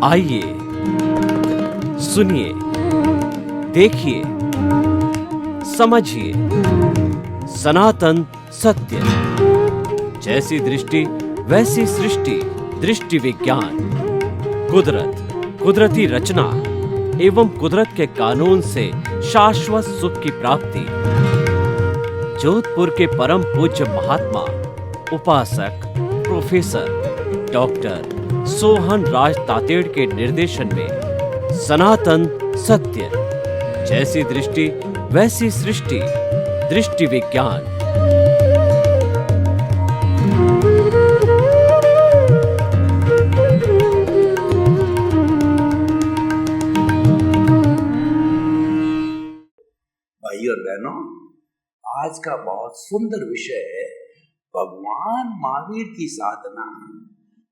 आइए सुनिए, देखिए, समझिए सनातन सत्य। जैसी दृष्टि वैसी सृष्टि, दृष्टि विज्ञान। कुदरत, कुदरती रचना एवं कुदरत के कानून से शाश्वत सुख की प्राप्ति। जोधपुर के परम पूज्य महात्मा उपासक प्रोफेसर डॉक्टर सोहन राज तातेड़ के निर्देशन में सनातन सत्य। जैसी दृष्टि वैसी सृष्टि, दृष्टि विज्ञान। भाई और बहनों, आज का बहुत सुंदर विषय है भगवान महावीर की साधना।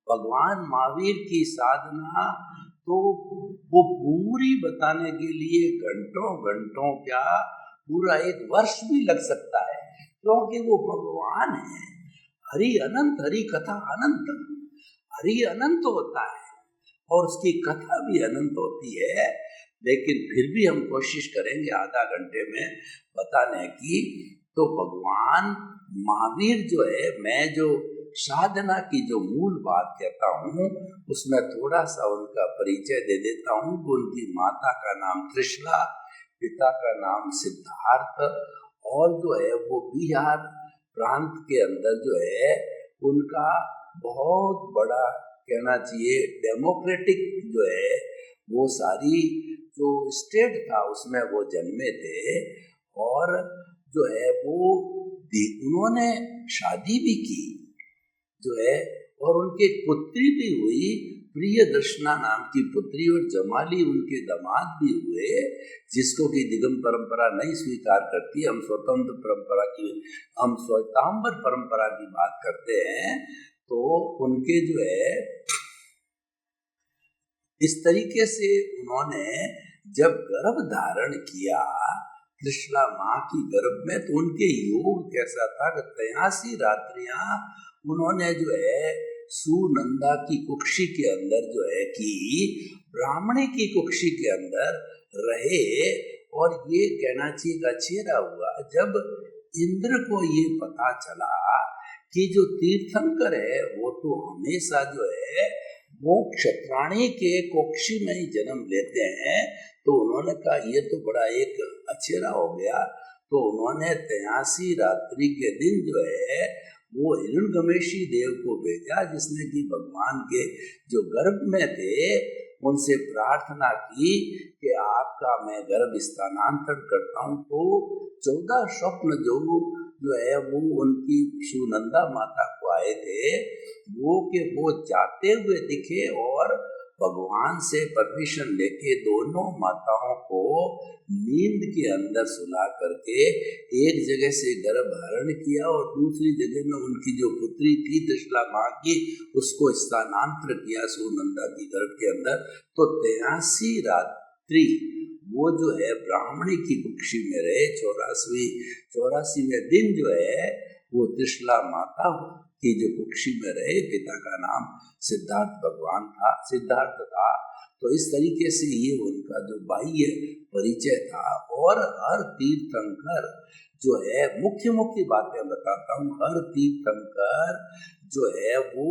भगवान महावीर की साधना तो वो पूरी बताने के लिए घंटों घंटों क्या पूरा एक वर्ष भी लग सकता है, क्योंकि वो भगवान है। हरि अनंत, हरि कथा अनंत। हरि अनंत होता है और उसकी कथा भी अनंत होती है, लेकिन फिर भी हम कोशिश करेंगे आधा घंटे में बताने की। तो भगवान महावीर जो है, मैं जो साधना की जो मूल बात कहता हूँ उसमें थोड़ा सा उनका परिचय दे देता हूँ। उनकी माता का नाम त्रिशला, पिता का नाम सिद्धार्थ, और जो है वो बिहार प्रांत के अंदर जो है उनका बहुत बड़ा कहना चाहिए डेमोक्रेटिक जो है वो सारी जो स्टेट था उसमें वो जन्मे थे। और जो है वो उन्होंने शादी भी की जो है, और उनकी पुत्री भी हुई, प्रियदर्शना नाम की पुत्री, और जमाली उनके दामाद भी हुए, जिसको कि दिगंबर परंपरा नहीं स्वीकार करती। हम स्वतंत्र परंपरा की, हम श्वेतांबर परंपरा की बात करते हैं। तो उनके जो है इस तरीके से उन्होंने जब गर्भ धारण किया त्रिशला माँ की गर्भ में, तो उनके योग कैसा था कि 83 रात्रियां उन्होंने जो है सुनंदा की कुक्षी के अंदर जो है कि ब्राह्मणी की कुक्षी के अंदर रहे। और ये कहना चाहिए का चेहरा हुआ जब इंद्र को ये पता चला कि जो तीर्थंकर है वो तो हमेशा जो है वो क्षत्राणी के कुक्षी में ही जन्म लेते हैं। तो उन्होंने कहा ये तो बड़ा एक अचेरा हो गया। तो उन्होंने 83 रात्रि के दिन जो है वो हिरण्यगमेशी देव को भेजा, जिसने कि भगवान के जो गर्भ में थे उनसे प्रार्थना की कि आपका मैं गर्भ स्थानांतरण करता हूँ। तो 14 स्वप्न जो है वो उनकी सुनंदा माता को आए थे, वो कि वो जाते हुए दिखे और भगवान से परमिशन लेके दोनों माताओं को नींद के अंदर सुला करके एक जगह से गर्भ धारण किया और दूसरी जगह में उनकी जो पुत्री थी त्रिशला माँ की उसको स्थानांतर किया सुनंदा की गर्भ के अंदर। तो 83 रात्रि वो जो है ब्राह्मणी की कुक्षी में रहे। 84वें दिन जो है वो त्रिशला माता की जो कुक्षी में रहे। पिता का नाम सिद्धार्थ था। तो इस तरीके से ये उनका जो बाह्य परिचय था। और हर तीर्थंकर जो है मुख्य बातें बताता हूँ। हर तीर्थंकर जो है वो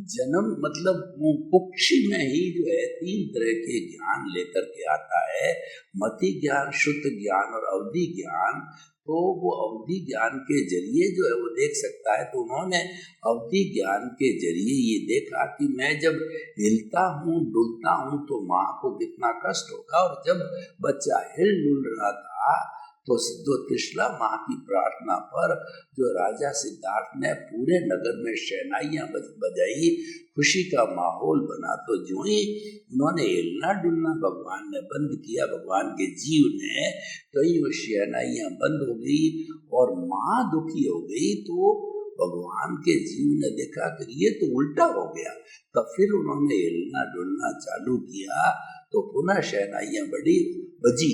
जन्म मतलब वो कुक्षी में ही जो है 3 तरह के ज्ञान लेकर के आता है, मति ज्ञान, शुद्ध ज्ञान और अवधि ज्ञान। तो वो अवधि ज्ञान के जरिए जो है वो देख सकता है। तो उन्होंने अवधि ज्ञान के जरिए ये देखा कि मैं जब हिलता हूँ डुलता हूँ तो माँ को कितना कष्ट होगा। और जब बच्चा हिल डुल रहा था तो त्रिशला माँ की प्रार्थना पर जो राजा सिद्धार्थ ने पूरे नगर में शहनाइयाँ बजाई, खुशी का माहौल बना। तो जो ही उन्होंने हिलना डुलना भगवान ने बंद किया, भगवान के जीव ने, तो ही वो शहनाइयाँ बंद हो गई और माँ दुखी हो गई। तो भगवान के जीव ने देखा कि ये तो उल्टा हो गया। तब फिर उन्होंने हिलना डुलना चालू किया तो पुनः शहनाइयाँ बजी।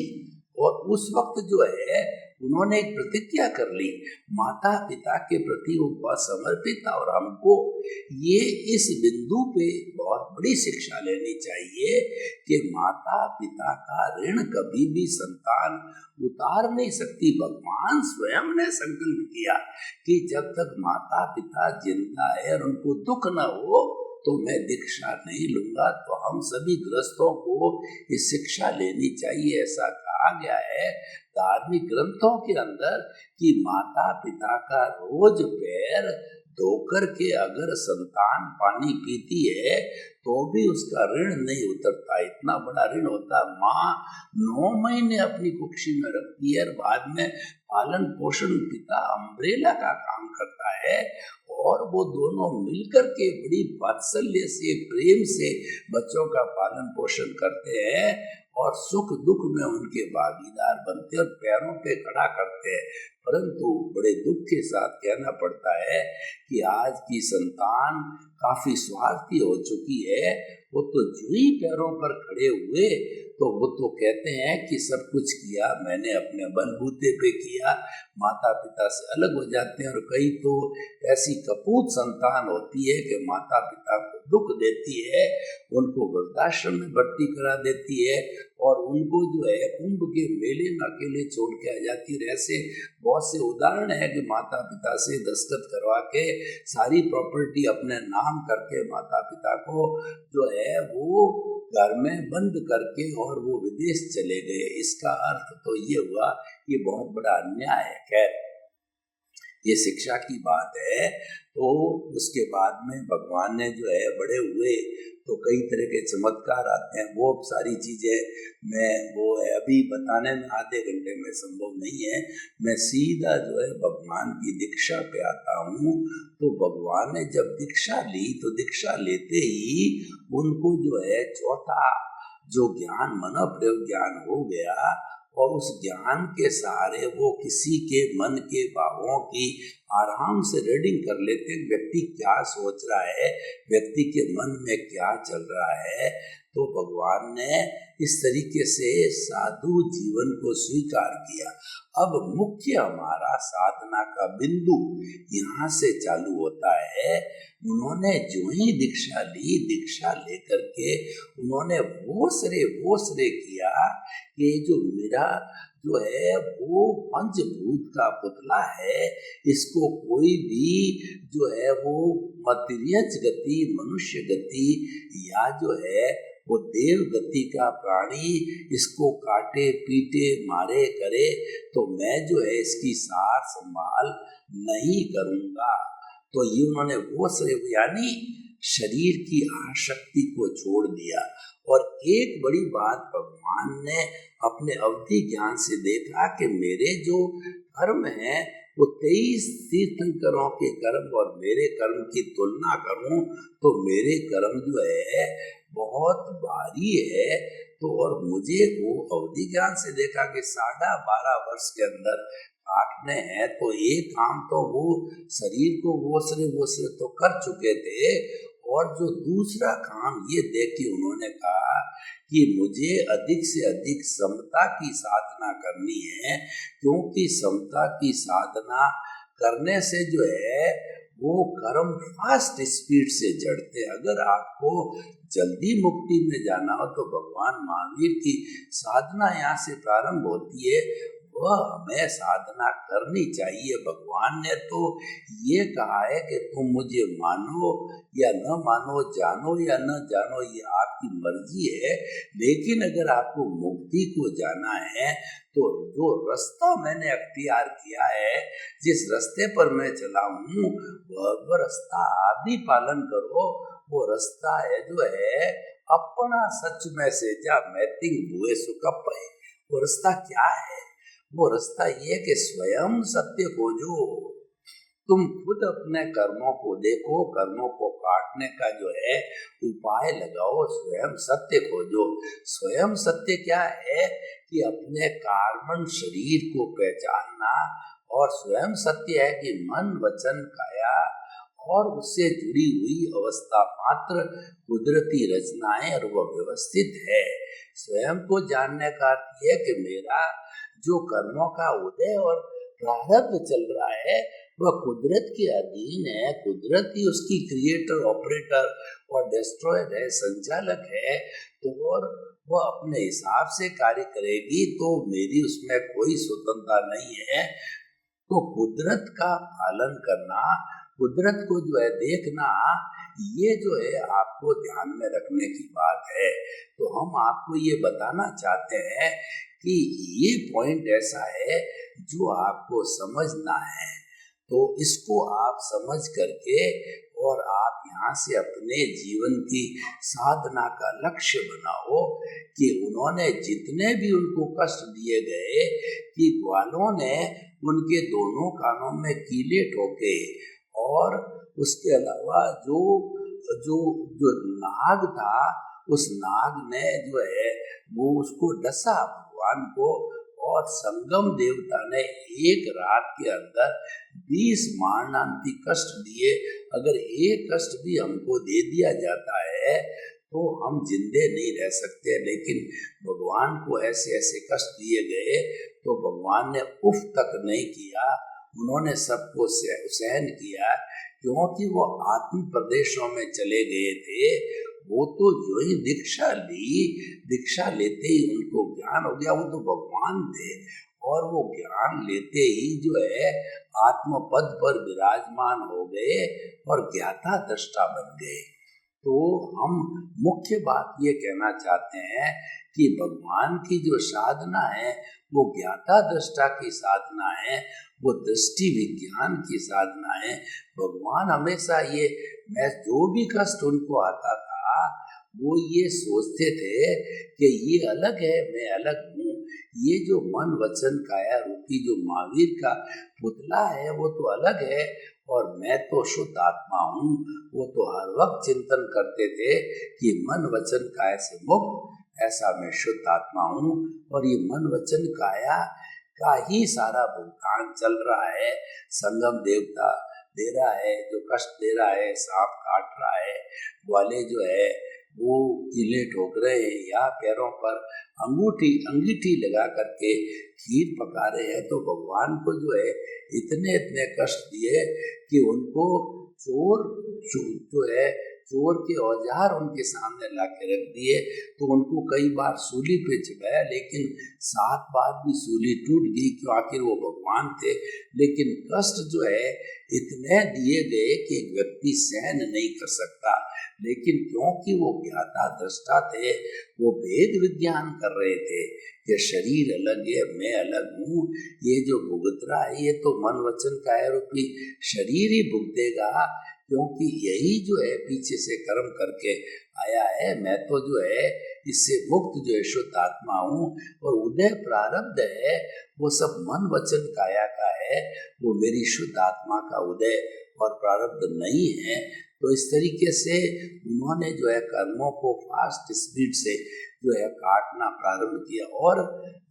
और उस वक्त जो है उन्होंने एक प्रतिज्ञा कर ली, माता पिता के प्रति वो बहुत समर्पित था। और हमको ये इस बिंदु पे बहुत बड़ी शिक्षा लेनी चाहिए कि माता पिता का ऋण कभी भी संतान उतार नहीं सकती। भगवान स्वयं ने संकल्प किया कि जब तक माता पिता जिंदा है और उनको दुख न हो तो मैं दीक्षा नहीं लूंगा। तो हम सभी गृहस्थों को ये शिक्षा लेनी चाहिए। ऐसा कहा गया है धार्मिक ग्रंथों के अंदर कि माता पिता का रोज पैर धोकर के अगर संतान पानी पीती है तो भी उसका ऋण नहीं उतरता। इतना बड़ा ऋण होता। माँ 9 महीने अपनी कुक्षी में रखती है और बाद में पालन पोषण पिता अम्ब्रेला का काम करता है और वो दोनों मिलकर के बड़ी वात्सल्य से प्रेम से बच्चों का पालन पोषण करते हैं और सुख दुख में उनके भागीदार बनते और पैरों पे खड़ा करते हैं। परंतु बड़े दुख के साथ कहना पड़ता है कि आज की संतान काफी स्वार्थी हो चुकी है। वो तो जो ही पैरों पर खड़े हुए तो वो तो कहते हैं कि सब कुछ किया मैंने अपने बलबूते पे किया, माता पिता से अलग हो जाते हैं। और कई तो ऐसी कपूत संतान होती है कि माता पिता को दुख देती है, उनको वृद्धाश्रम में भर्ती करा देती है और उनको जो है कुंभ के मेले में अकेले छोड़ के आ जाती है। ऐसे बहुत से उदाहरण है कि माता पिता से दस्तखत करवा के सारी प्रॉपर्टी अपने नाम करके माता पिता को जो है वो घर में बंद करके और वो विदेश चले गए। इसका अर्थ तो ये हुआ ये बहुत बड़ा अन्याय है। खैर ये शिक्षा की बात है। तो उसके बाद में भगवान ने जो है बड़े हुए तो कई तरह के चमत्कार आते हैं। वो सारी चीजें मैं वो है अभी बताने में आधे घंटे में संभव नहीं है। मैं सीधा जो है भगवान की दीक्षा पे आता हूँ। तो भगवान ने जब दीक्षा ली तो दीक्षा लेते ही उनको जो है चौथा जो ज्ञान मनोप्रयोग ज्ञान हो गया और उस ज्ञान के सहारे वो किसी के मन के भावों की आराम से रीडिंग कर लेते हैं। व्यक्ति क्या सोच रहा है, व्यक्ति के मन में क्या चल रहा है। तो भगवान ने इस तरीके से साधु जीवन को स्वीकार किया। अब मुख्य हमारा साधना का बिंदु यहाँ से चालू होता है। उन्होंने जो ही दीक्षा ली, दीक्षा लेकर के उन्होंने वो श्रेय किया कि जो मेरा जो है वो पंचभूत का पुतला है, इसको कोई भी जो है वो मर्त्यज गति, मनुष्य गति या जो है वो देव गति का प्राणी इसको काटे पीटे मारे करे तो मैं जो है इसकी सार संभाल नहीं करूंगा। तो ये उन्होंने वो यानी शरीर की आसक्ति को छोड़ दिया। और एक बड़ी बात भगवान ने अपने अवधि ज्ञान से देखा कि मेरे जो कर्म हैं वो 23 तीर्थंकरों के कर्म और मेरे कर्म की तुलना करूं तो मेरे कर्म जो है बहुत भारी है। तो और मुझे वो अवधि ज्ञान से देखा कि 12.5 वर्ष के अंदर काटने हैं। तो एक काम तो वो शरीर को वो से तो कर चुके थे और जो दूसरा काम ये देख के उन्होंने कहा कि मुझे अधिक से अधिक समता की साधना करनी है, क्योंकि समता की साधना करने से जो है वो कर्म फास्ट स्पीड से जड़ते। अगर आपको जल्दी मुक्ति में जाना हो तो भगवान महावीर की साधना यहाँ से प्रारंभ होती है। वह हमें साधना करनी चाहिए। भगवान ने तो ये कहा है कि तुम मुझे मानो या न मानो, जानो या न जानो, ये आपकी मर्जी है। लेकिन अगर आपको मुक्ति को जाना है तो जो रास्ता मैंने अख्तियार किया है, जिस रास्ते पर मैं चला हूँ वह रास्ता आप भी पालन करो। वो रास्ता है जो है अपना सच में से जा मैतिंग हुए सुकप है। वो रास्ता क्या है? वो रास्ता ये कि स्वयं सत्य खोजो। तुम खुद अपने कर्मों को देखो, कर्मों को काटने का जो है उपाय लगाओ, स्वयं सत्य खोजो। स्वयं सत्य क्या है कि अपने कार्बन शरीर को पहचानना, और स्वयं सत्य है कि मन वचन काया और उससे जुड़ी हुई अवस्था मात्र कुदरती रचनाएं और वह व्यवस्थित है। स्वयं को जानने का अर्थ है कि मेरा जो कर्मों का उदय और प्रारब्ध चल रहा है वह कुदरत के अधीन है। कुदरत ही उसकी क्रिएटर, ऑपरेटर और डिस्ट्रॉयर है, संचालक है। तो और वह अपने हिसाब से कार्य करेगी, तो मेरी उसमें कोई स्वतंत्रता नहीं है। तो कुदरत का पालन करना, कुदरत को जो है देखना, ये जो है आपको ध्यान में रखने की बात है। तो हम आपको ये बताना चाहते हैं कि ये पॉइंट ऐसा है जो आपको समझना है। तो इसको आप समझ करके और आप यहाँ से अपने जीवन की साधना का लक्ष्य बनाओ कि उन्होंने जितने भी उनको कष्ट दिए गए, कि ग्वालों ने उनके दोनों कानों में कीले ठोके, और उसके अलावा जो जो जो नाग था, उस नाग ने जो है वो उसको डसा भगवान को, और संगम देवता ने एक रात के अंदर 20 मारणांतिक कष्ट दिए। अगर एक कष्ट भी हमको दे दिया जाता है तो हम जिंदे नहीं रह सकते, लेकिन भगवान को ऐसे ऐसे कष्ट दिए गए तो भगवान ने उफ तक नहीं किया, उन्होंने सबको सहन किया, क्योंकि वो आत्म प्रदेशों में चले गए थे। वो तो जो ही दीक्षा ली, दीक्षा लेते ही उनको ज्ञान हो गया, वो तो भगवान थे, और वो ज्ञान लेते ही जो है आत्म पद पर विराजमान हो गए और ज्ञाता दृष्टा बन गए। तो हम मुख्य बात ये कहना चाहते हैं कि भगवान की जो साधना है वो ज्ञाता दृष्टा की साधना है, वो दृष्टि विज्ञान की साधना है। भगवान हमेशा ये, मैं जो भी कष्ट उनको आता था वो ये सोचते थे कि ये अलग है, मैं अलग हूँ। ये जो मन वचन काया रूपी जो महावीर का पुतला है वो तो अलग है, और मैं तो शुद्ध आत्मा हूँ। वो तो हर वक्त चिंतन करते थे कि मन वचन काया से मुक्त, ऐसा मैं शुद्ध आत्मा हूँ, और ये मन वचन काया का ही सारा भुगतान चल रहा है। संगम देवता दे रहा है, जो कष्ट दे रहा है, सांप काट रहा है, वाले जो है वो कीले ठोक रहे हैं, या पैरों पर अंगीठी लगा करके खीर पका रहे हैं। तो भगवान को जो है इतने इतने कष्ट दिए कि उनको चोर जो है चोर के औजार उनके सामने ला के रख दिए। तो उनको कई बार सूली पे चढ़ाया, लेकिन 7 बार भी सूली टूट गई, क्यों? आखिर वो भगवान थे। लेकिन कष्ट जो है इतने दिए गए कि एक व्यक्ति सहन नहीं कर सकता, लेकिन क्योंकि वो ज्ञाता दृष्टा थे, वो वेद विज्ञान कर रहे थे कि शरीर अलग है, मैं अलग हूँ, ये जो भुगत रहा है ये तो मन वचन काया रूपी शरीर ही भुगतेगा, क्योंकि यही जो है पीछे से कर्म करके आया है। मैं तो जो है इससे मुक्त जो है शुद्ध आत्मा हूँ, और उदय प्रारब्ध है वो सब मन वचन काया का है, वो मेरी शुद्ध आत्मा का उदय और प्रारब्ध नहीं है। तो इस तरीके से उन्होंने जो है कर्मों को फास्ट स्पीड से जो है काटना प्रारंभ किया। और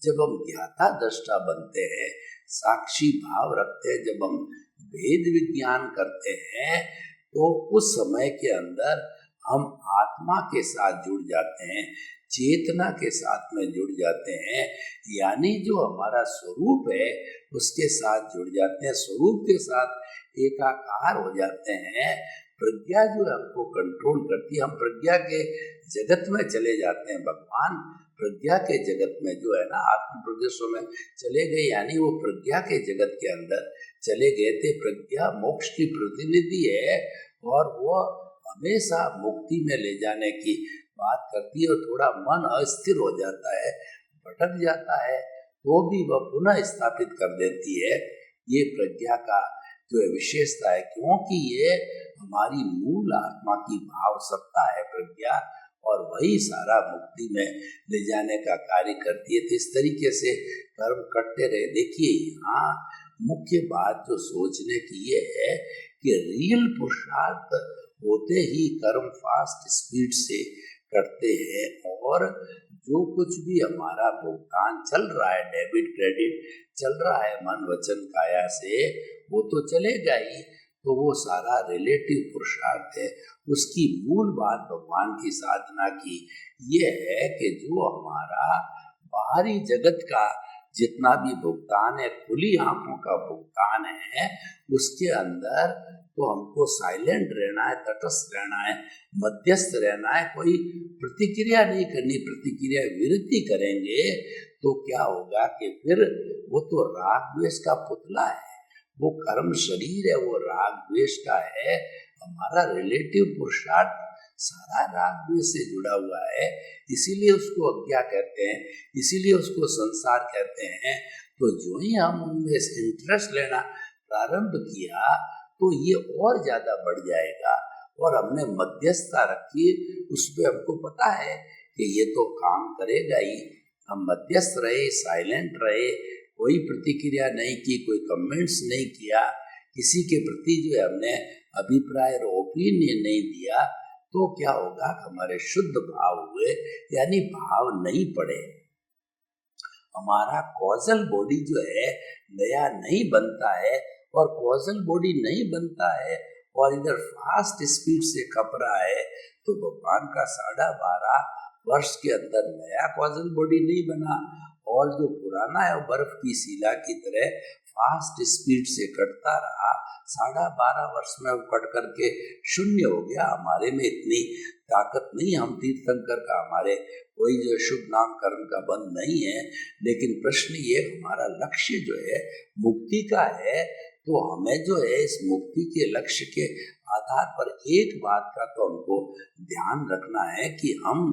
जब हम ज्ञाता दृष्टा बनते हैं, साक्षी भाव रखते हैं, जब हम वेद विज्ञान करते हैं, तो उस समय के अंदर हम आत्मा के साथ जुड़ जाते हैं, चेतना के साथ में जुड़ जाते हैं, यानी जो हमारा स्वरूप है उसके साथ जुड़ जाते हैं, स्वरूप के साथ एकाकार हो जाते हैं। प्रज्ञा जो है हमको कंट्रोल करती है, हम प्रज्ञा के जगत में चले जाते हैं। भगवान प्रज्ञा के जगत में जो है ना, आत्म प्रदेशों में चले गए, यानी वो प्रज्ञा के जगत के अंदर चले गए थे। प्रज्ञा मोक्ष की प्रतिनिधि है, और वो हमेशा मुक्ति में ले जाने की बात करती है। और थोड़ा मन अस्थिर हो जाता है, भटक जाता है, तो भी वह पुनः स्थापित कर देती है। ये प्रज्ञा का जो है विशेषता है, क्योंकि ये हमारी मूल आत्मा की भाव सत्ता है प्रज्ञा, और वही सारा मुक्ति में ले जाने का कार्य करती है। तो इस तरीके से कर्म करते रहे। देखिए, यहाँ मुख्य बात जो सोचने की ये है कि रियल पुरुषार्थ होते ही कर्म फास्ट स्पीड से करते हैं, और जो कुछ भी हमारा भुगतान चल रहा है, डेबिट क्रेडिट चल रहा है मन वचन काया से, वो तो चलेगा ही। तो वो सारा रिलेटिव पुरुषार्थ है। उसकी मूल बात भगवान की साधना की ये है कि जो हमारा बाहरी जगत का जितना भी भुगतान है, खुली आंखों का भुगतान है, उसके अंदर तो हमको साइलेंट रहना है, तटस्थ रहना है, मध्यस्थ रहना है, कोई प्रतिक्रिया नहीं करनी। प्रतिक्रिया विरुद्धि करेंगे तो क्या होगा कि फिर वो तो राग द्वेष का पुतला है, वो कर्म शरीर है, वो राग द्वेष का है। हमारा रिलेटिव पुरुषार्थ सारा राग द्वेष से जुड़ा हुआ है, इसीलिए उसको अज्ञा कहते हैं, इसीलिए उसको संसार कहते हैं। तो जो ही हम उनमें इंटरेस्ट लेना प्रारंभ किया तो ये और ज्यादा बढ़ जाएगा। और हमने मध्यस्थता रखी, उसमें हमको पता है कि ये तो काम करेगा ही। हम मध्यस्थ रहे, साइलेंट रहे, कोई प्रतिक्रिया नहीं की, कोई कमेंट्स नहीं किया, किसी के प्रति जो है हमने अभिप्राय और ओपिनियन नहीं दिया, तो क्या होगा, हमारे शुद्ध भाव हुए, यानी भाव नहीं पड़े। हमारा कॉजल बॉडी जो है नया नहीं बनता है, और कॉजल बॉडी नहीं बनता है और इधर फास्ट स्पीड से खप रहा है, तो भगवान का 12.5 वर्ष के अंदर नया कॉजल बॉडी नहीं बना, और जो पुराना है वो बर्फ की शिला की तरह फास्ट स्पीड से कटता रहा। 12.5 वर्ष में वो कट करके शून्य हो गया। हमारे में इतनी ताकत नहीं, हम तीर्थंकर का, हमारे कोई जो शुभ नाम कर्म का बंध नहीं है। लेकिन प्रश्न ये, हमारा लक्ष्य जो है मुक्ति का है, तो हमें जो है इस मुक्ति के लक्ष्य के आधार पर एक बात का तो हमको ध्यान रखना है कि हम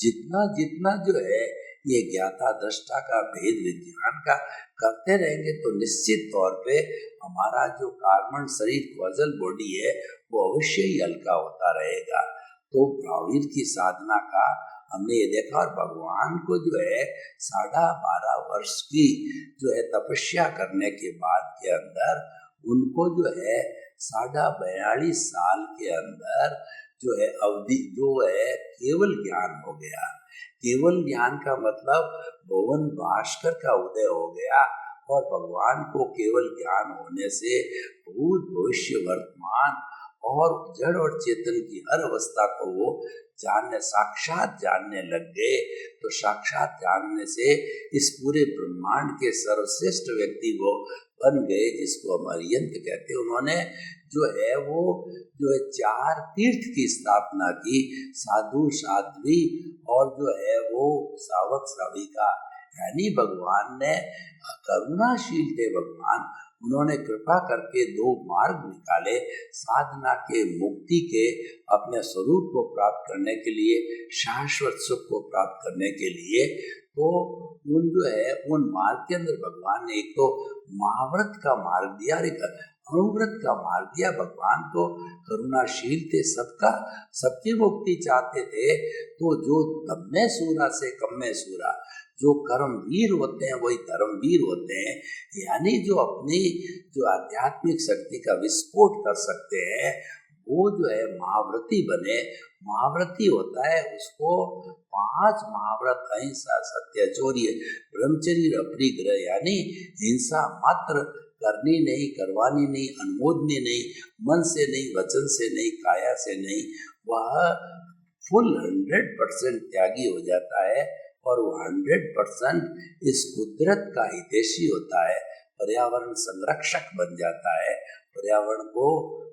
जितना जितना जो है ये ज्ञाता दृष्टा का भेद विज्ञान का करते रहेंगे, तो निश्चित तौर पे हमारा जो कार्बन शरीर कॉजल बॉडी है वो अवश्य ही हल्का होता रहेगा। तो महावीर की साधना का हमने ये देखा, और भगवान को जो है 12.5 वर्ष की जो है तपस्या करने के बाद के अंदर उनको जो है 42.5 साल के अंदर जो है अवधि जो है केवल ज्ञान हो गया। केवल ज्ञान का मतलब भुवन भास्कर का उदय हो गया, और भगवान को केवल ज्ञान होने से भूत भविष्य वर्तमान और जड़ और चेतन की हर अवस्था को वो जानने, साक्षात जानने लग गए। तो साक्षात जानने से इस पूरे ब्रह्मांड के सर्वश्रेष्ठ व्यक्ति वो बन गए, जिसको हम अरिहंत कहते हैं। उन्होंने जो है वो जो है 4 तीर्थ की स्थापना की, साधु साध्वी और जो है वो सावक साविका, यानी भगवान ने करुणाशील थे भगवान, उन्होंने कृपा करके 2 मार्ग निकाले साधना के, मुक्ति के, अपने स्वरूप को प्राप्त करने के लिए, शाश्वत सुख को प्राप्त करने के लिए। तो उन जो है उन मार्ग के अंदर भगवान ने एक तो महाव्रत का मार्ग दिया, एक अनुव्रत का मार्ग दिया। भगवान तो करुणाशील थे, सबकी मुक्ति चाहते थे। तो जो तम्मे सूरा से कम्मे सूरा, जो कर्मवीर होते हैं वही धर्मवीर होते हैं, यानी जो अपनी जो आध्यात्मिक शक्ति का विस्फोट कर सकते हैं वो जो है महाव्रती बने। महाव्रती होता है उसको 5 महाव्रत, अहिंसा, सत्य, चौर्य, ब्रह्मचर्य, अपरिग्रह, यानी हिंसा मात्र करनी नहीं, करवानी नहीं, अनुमोदनी नहीं, मन से नहीं, वचन से नहीं, काया से नहीं, वह फुल 100% त्यागी हो जाता है, और वो 100% इस कुदरत का हितैषी होता है, पर्यावरण संरक्षक बन जाता है, पर्यावरण को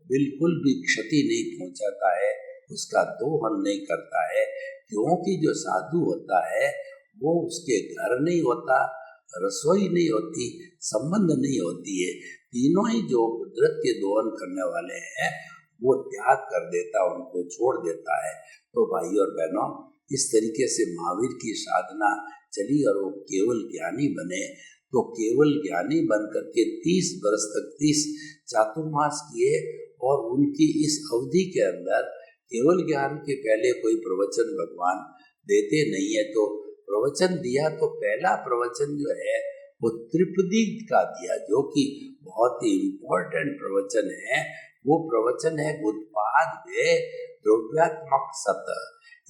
बिल्कुल भी क्षति नहीं पहुंचाता है, उसका दोहन नहीं करता है। क्योंकि जो साधु होता है वो उसके घर नहीं होता, रसोई नहीं होती, संबंध नहीं होती है, तीनों ही जो कुदरत के दोहन करने वाले हैं वो त्याग कर देता, उनको छोड़ देता है। तो भाई और बहनों, इस तरीके से महावीर की साधना चली और वो केवल ज्ञानी बने। तो केवल ज्ञानी बन करके 30 वर्ष तक 30 चातुर्मास किए, और उनकी इस अवधि के अंदर केवल ज्ञान के पहले कोई प्रवचन भगवान देते नहीं है। तो प्रवचन दिया तो पहला प्रवचन जो है वो त्रिपदी का दिया, जो कि बहुत ही इम्पोर्टेंट प्रवचन है। वो प्रवचन है उत्पाद वे द्रव्यात्मक सत,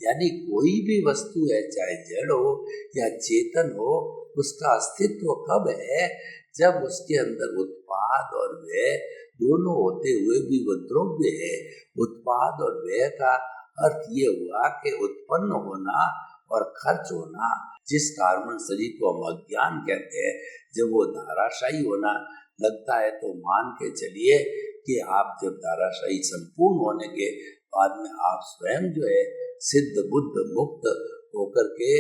यानी कोई भी वस्तु है, चाहे जड़ हो या चेतन हो, उसका अस्तित्व कब है, जब उसके अंदर उत्पाद और व्यय दोनों होते हुए भी वो द्रव्य है। उत्पाद और व्यय का अर्थ ये हुआ कि उत्पन्न होना और खर्च होना, जिस कार्बन शरीर को हम अज्ञान कहते हैं, जब वो धाराशायी होना लगता है तो मान के चलिए कि आप जब धाराशायी संपूर्ण होने के बाद में आप स्वयं जो है सिद्ध बुद्ध मुक्त होकर के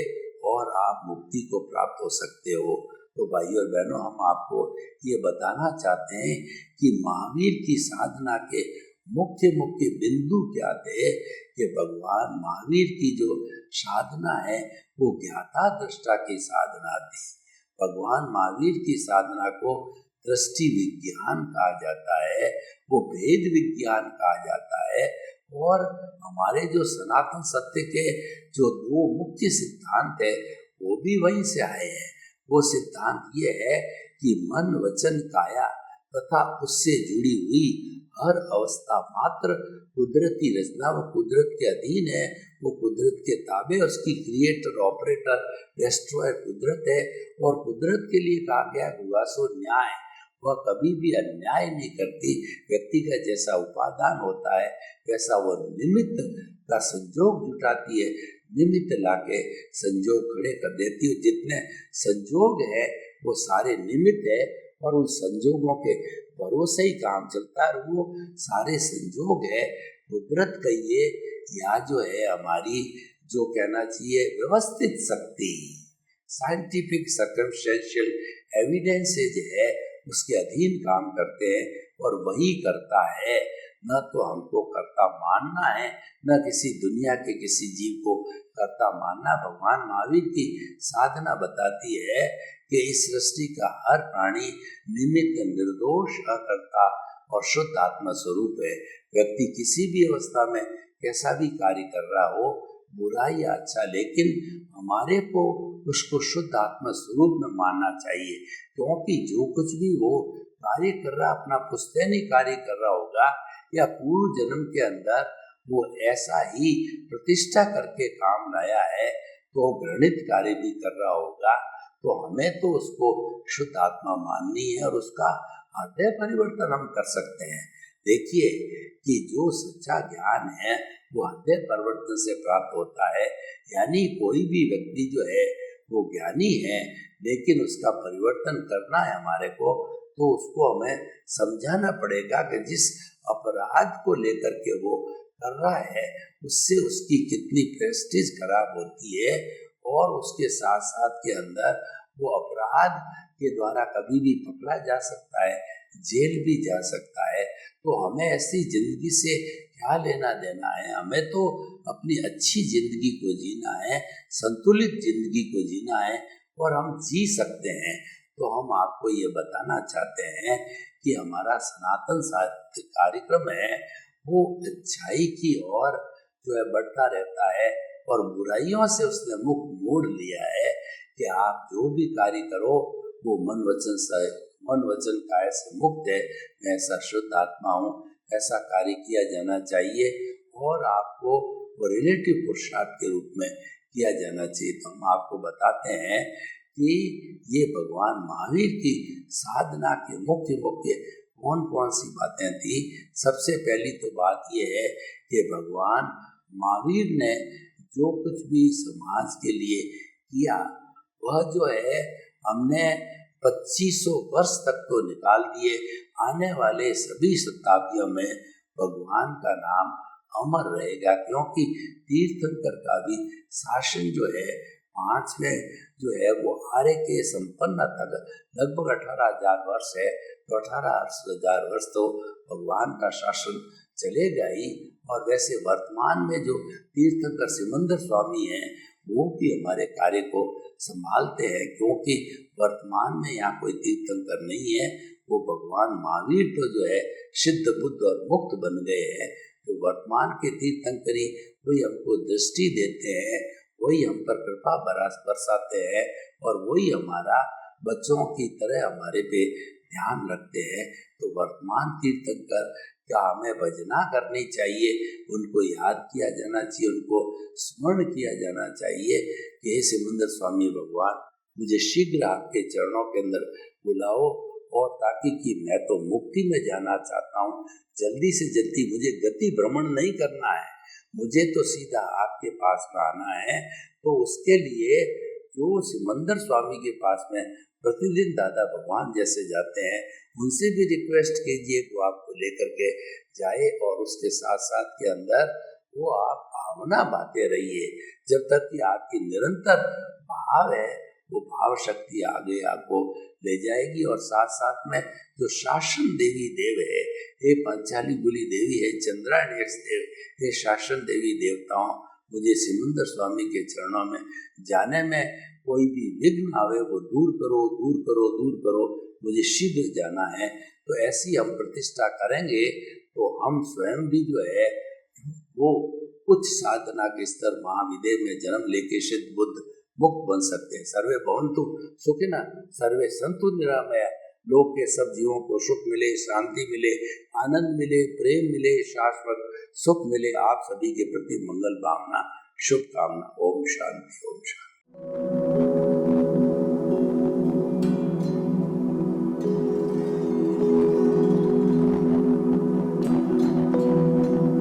और आप मुक्ति को प्राप्त हो सकते हो। तो भाइयों और बहनों, हम आपको ये बताना चाहते हैं कि महावीर की साधना के मुख्य मुख्य बिंदु क्या थे कि भगवान महावीर की जो साधना है वो ज्ञाता दृष्टा की साधना थी। भगवान महावीर की साधना को दृष्टि विज्ञान कहा जाता है, वो भेद विज्ञान कहा जाता है। और हमारे जो सनातन सत्य के जो दो मुख्य सिद्धांत है वो भी वहीं से आए हैं। वो सिद्धांत ये है कि मन वचन काया तथा उससे जुड़ी हुई हर अवस्था मात्र कुदरती रचना व कुदरत के अधीन है। वो कुदरत के ताबे, उसकी क्रिएटर ऑपरेटर डिस्ट्रॉयर कुदरत है। और कुदरत के लिए कहा गया हुआ सो न्याय, वह कभी भी अन्याय नहीं करती। व्यक्ति का जैसा उपादान होता है वैसा वो निमित्त का संजोग जुटाती है, निमित्त लाके संजोग खड़े कर देती है। जितने संजोग है वो सारे निमित्त है और उन संजोगों के भरोसे ही काम चलता है। वो सारे संजोग है कुदरत कहिए या जो है हमारी जो कहना चाहिए व्यवस्थित शक्ति, साइंटिफिक सर्कमस्टेंशियल एविडेंसेज है, उसके अधीन काम करते हैं। और वही करता है, न तो हमको कर्ता मानना है, न किसी दुनिया के किसी जीव को कर्ता मानना। भगवान महावीर की साधना बताती है कि इस सृष्टि का हर प्राणी निमित्त, निर्दोष, अकर्ता और शुद्ध आत्मा स्वरूप है। व्यक्ति किसी भी अवस्था में कैसा भी कार्य कर रहा हो, बुरा या अच्छा, लेकिन हमारे को उसको शुद्ध आत्मा स्वरूप में मानना चाहिए। क्योंकि जो कुछ भी वो कार्य कर रहा, अपना पुश्तैनी कार्य कर रहा होगा या पूर्व जन्म के अंदर वो ऐसा ही प्रतिष्ठा करके काम लाया है तो घृणित कार्य भी कर रहा होगा, तो हमें तो उसको शुद्ध आत्मा माननी है और उसका हृदय परिवर्तन हम कर सकते हैं। देखिए कि जो सच्चा ज्ञान है वो हृदय परिवर्तन से प्राप्त होता है। यानी कोई भी व्यक्ति जो है वो ज्ञानी है, लेकिन उसका परिवर्तन करना है हमारे को, तो उसको हमें समझाना पड़ेगा कि जिस अपराध को लेकर के वो कर रहा है उससे उसकी कितनी प्रेस्टीज खराब होती है और उसके साथ साथ के अंदर वो अपराध के द्वारा कभी भी पकड़ा जा सकता है, जेल भी जा सकता है। तो हमें ऐसी जिंदगी से क्या लेना देना है? हमें तो अपनी अच्छी जिंदगी को जीना है, संतुलित जिंदगी को जीना है और हम जी सकते हैं। तो हम आपको ये बताना चाहते हैं कि हमारा सनातन साहित्य कार्यक्रम है वो अच्छाई की ओर जो है बढ़ता रहता है और बुराइयों से उसने मुख मोड़ लिया है कि आप जो भी कार्य करो वो मन वचन काया से मुक्त है। मैं ऐसा शुद्ध आत्मा हूँ, ऐसा कार्य किया जाना चाहिए और आपको वो रिलेटिव पुरुषार्थ के रूप में किया जाना चाहिए। तो हम आपको बताते हैं कि ये भगवान महावीर की साधना के मुख्य कौन कौन सी बातें थी। सबसे पहली तो बात ये है कि भगवान महावीर ने जो कुछ भी समाज के लिए किया वह जो है हमने 2500 वर्ष तक तो निकाल दिए। आने वाले सभी शताब्दियों में भगवान का नाम अमर रहेगा, क्योंकि तीर्थंकर का भी शासन जो है 5वें जो है वो आर्य के संपन्न तक लगभग 18,000 वर्ष है। तो 18,000 वर्ष तो भगवान का शासन चलेगा ही। और वैसे वर्तमान में जो तीर्थंकर सिमंदर स्वामी हैं वो भी हमारे कार्य को संभालते हैं, क्योंकि वर्तमान में यहाँ कोई तीर्थंकर नहीं है। वो भगवान महावीर तो जो है सिद्ध बुद्ध और मुक्त बन गए हैं। तो वर्तमान के तीर्थंकरी वही हमको दृष्टि देते हैं, वही हम पर कृपा बरसाते हैं और वही हमारा बच्चों की तरह हमारे पे ध्यान रखते हैं। तो वर्तमान तीर्थंकर क्या हमें भजना करनी चाहिए, उनको याद किया जाना चाहिए, उनको स्मरण किया जाना चाहिए कि हे सिमंदर स्वामी भगवान, मुझे शीघ्र आपके चरणों के अंदर बुलाओ और ताकि कि मैं तो मुक्ति में जाना चाहता हूँ, जल्दी से जल्दी मुझे गति भ्रमण नहीं करना है, मुझे तो सीधा आपके पास में आना है, तो उसके लिए जो सिमंदर स्वामी के पास में प्रतिदिन दादा भगवान जैसे जाते हैं, उनसे भी रिक्वेस्ट कीजिए वो आपको लेकर के जाए, और उसके साथ साथ के अंदर वो आप भावना बांधते रहिए, जब तक कि आपकी निरंतर भाव है वो भाव शक्ति आगे आपको ले जाएगी। और साथ साथ में जो शासन देवी देव है, ये पंचाली गुली देवी है, चंद्रायण देव, ये शासन देवी देवताओं, मुझे सिमंदर स्वामी के चरणों में जाने में कोई भी विघ्न आवे वो दूर करो, दूर करो, दूर करो, मुझे शीघ्र जाना है। तो ऐसी हम प्रतिष्ठा करेंगे तो हम स्वयं भी जो है वो उच्च साधना के स्तर महाविदेह में जन्म लेके सिद्ध बुद्ध मुक्त बन सकते हैं। सर्वे भवन्तु सुखिनः, सर्वे सन्तु निरामया, लोक के सब जीवों को सुख मिले, शांति मिले, आनंद मिले, प्रेम मिले, शाश्वत सुख मिले। आप सभी के प्रति मंगल भावना, शुभकामना। ओम शांति, ओम शांति।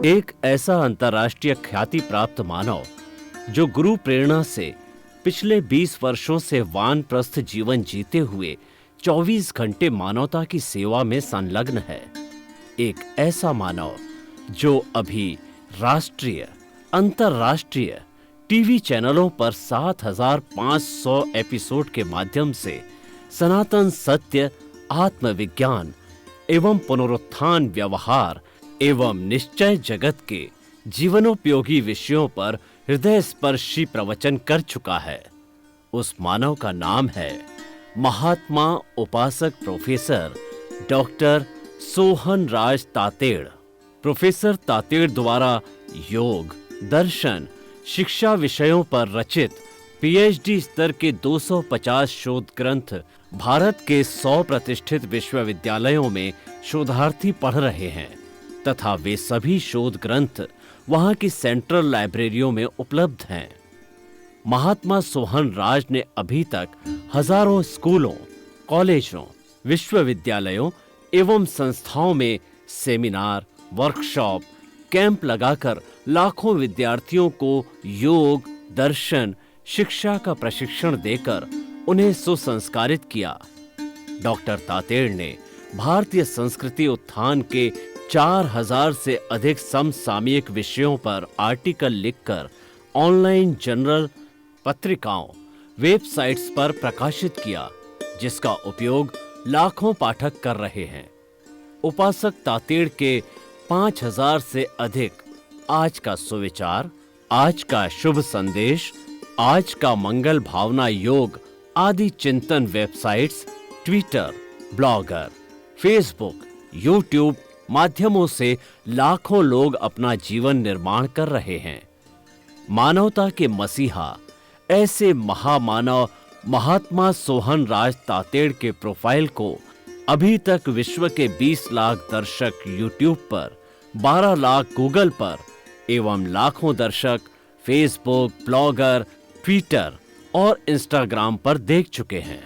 एक ऐसा अंतर्राष्ट्रीय ख्याति प्राप्त मानव जो गुरु प्रेरणा से पिछले 20 वर्षों से वानप्रस्थ जीवन जीते हुए 24 घंटे मानवता की सेवा में संलग्न है। एक ऐसा मानव जो अभी राष्ट्रीय, अंतर्राष्ट्रीय टीवी चैनलों पर 7,500 एपिसोड के माध्यम से सनातन सत्य, आत्मविज्ञान एवं पुनरुत्थान, व्यवहार एवं निश्चय जगत के जीवनोपयोगी विषयों पर हृदय स्पर्शी प्रवचन कर चुका है। उस मानव का नाम है महात्मा उपासक प्रोफेसर डॉक्टर सोहन राज तातेड़। प्रोफेसर तातेड़ द्वारा योग, दर्शन, शिक्षा विषयों पर रचित पीएचडी स्तर के 250 शोध ग्रंथ भारत के 100 प्रतिष्ठित विश्वविद्यालयों में शोधार्थी पढ़ रहे हैं तथा वे सभी शोध ग्रंथ वहां की सेंट्रल लाइब्रेरियों में उपलब्ध हैं। महात्मा सोहन राज ने अभी तक हजारों स्कूलों, कॉलेजों, विश्वविद्यालयों एवं संस्थाओं में सेमिनार, वर्कशॉप, कैंप लगाकर लाखों विद्यार्थियों को योग, दर्शन, शिक्षा का प्रशिक्षण देकर उन्हें सुसंस्कारित किया। डॉक्टर तातेड़ ने भारतीय संस्कृति उत्थान के 4000 से अधिक समसामयिक विषयों पर आर्टिकल लिखकर ऑनलाइन जर्नल, पत्रिकाओं, वेबसाइट्स पर प्रकाशित किया, जिसका उपयोग लाखों पाठक कर रहे हैं। उपासक तातेड़ के 5000 से अधिक आज का सुविचार, आज का शुभ संदेश, आज का मंगल भावना योग आदि चिंतन websites, Twitter, blogger, Facebook, YouTube माध्यमों से लाखों लोग अपना जीवन निर्माण कर रहे हैं। मानवता के मसीहा ऐसे महामानव महात्मा सोहन राज तातेड़ के प्रोफाइल को अभी तक विश्व के 20 लाख दर्शक यूट्यूब पर, 12 लाख गूगल पर एवं लाखों दर्शक फेसबुक, ब्लॉगर, ट्विटर और इंस्टाग्राम पर देख चुके हैं।